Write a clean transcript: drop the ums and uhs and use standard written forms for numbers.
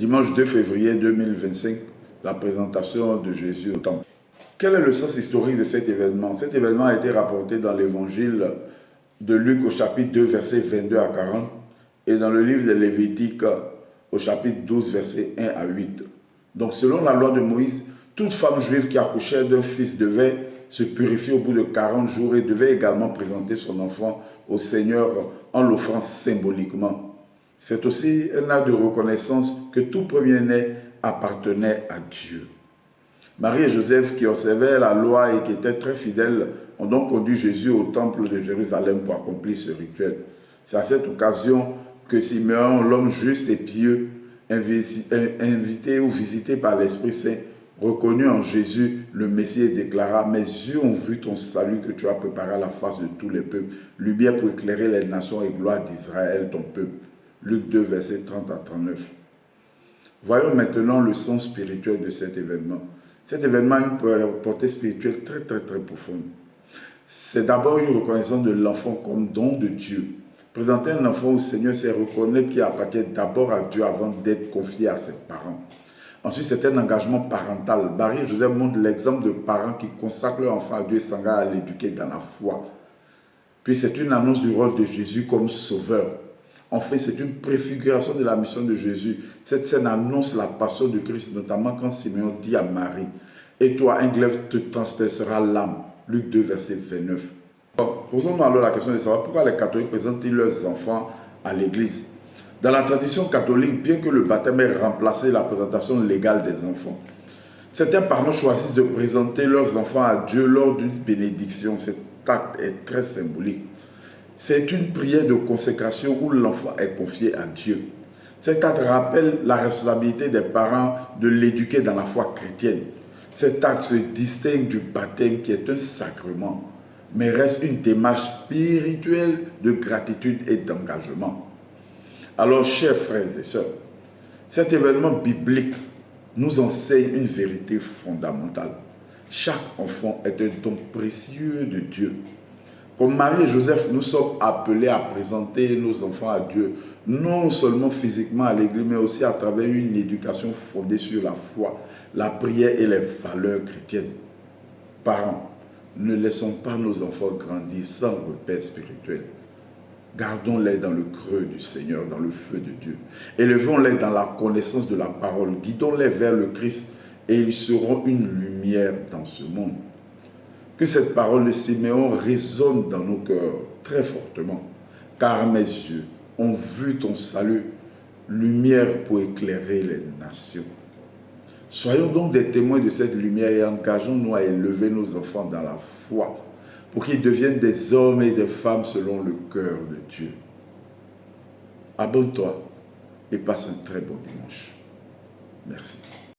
Dimanche 2 février 2025, la présentation de Jésus au temple. Quel est le sens historique de cet événement? Cet événement a été rapporté dans l'évangile de Luc au chapitre 2, versets 22 à 40 et dans le livre de Lévitique au chapitre 12, versets 1 à 8. Donc selon la loi de Moïse, toute femme juive qui accouchait d'un fils devait se purifier au bout de 40 jours et devait également présenter son enfant au Seigneur en l'offrant symboliquement. C'est aussi un acte de reconnaissance que tout premier-né appartenait à Dieu. Marie et Joseph, qui observaient la loi et qui étaient très fidèles, ont donc conduit Jésus au temple de Jérusalem pour accomplir ce rituel. C'est à cette occasion que Simeon, l'homme juste et pieux, invité ou visité par l'Esprit Saint, reconnu en Jésus le Messie, déclara: « Mes yeux ont vu ton salut que tu as préparé à la face de tous les peuples, lumière pour éclairer les nations et gloire d'Israël, ton peuple. » Luc 2, versets 30 à 39. Voyons maintenant le sens spirituel de cet événement. Cet événement a une portée spirituelle très profonde. C'est d'abord une reconnaissance de l'enfant comme don de Dieu. Présenter un enfant au Seigneur, c'est reconnaître qu'il appartient d'abord à Dieu avant d'être confié à ses parents. Ensuite, c'est un engagement parental. Marie et Joseph montrent l'exemple de parents qui consacrent leur enfant à Dieu et s'engagent à l'éduquer dans la foi. Puis c'est une annonce du rôle de Jésus comme sauveur. En fait, c'est une préfiguration de la mission de Jésus. Cette scène annonce la passion de Christ, notamment quand Simeon dit à Marie: « Et toi, un glaive te transpercera l'âme. » Luc 2, verset 29. Posons-nous alors la question de savoir pourquoi les catholiques présentent-ils leurs enfants à l'église. Dans la tradition catholique, bien que le baptême ait remplacé la présentation légale des enfants, certains parents choisissent de présenter leurs enfants à Dieu lors d'une bénédiction. Cet acte est très symbolique. C'est une prière de consécration où l'enfant est confié à Dieu. Cet acte rappelle la responsabilité des parents de l'éduquer dans la foi chrétienne. Cet acte se distingue du baptême qui est un sacrement, mais reste une démarche spirituelle de gratitude et d'engagement. Alors, chers frères et sœurs, cet événement biblique nous enseigne une vérité fondamentale. Chaque enfant est un don précieux de Dieu. Comme Marie et Joseph, nous sommes appelés à présenter nos enfants à Dieu, non seulement physiquement à l'église, mais aussi à travers une éducation fondée sur la foi, la prière et les valeurs chrétiennes. Parents, ne laissons pas nos enfants grandir sans repère spirituel. Gardons-les dans le creux du Seigneur, dans le feu de Dieu. Élevons-les dans la connaissance de la parole. Guidons-les vers le Christ et ils seront une lumière dans ce monde. Que cette parole de Simeon résonne dans nos cœurs très fortement. Car mes yeux ont vu ton salut, lumière pour éclairer les nations. Soyons donc des témoins de cette lumière et engageons-nous à élever nos enfants dans la foi pour qu'ils deviennent des hommes et des femmes selon le cœur de Dieu. Abonne-toi et passe un très bon dimanche. Merci.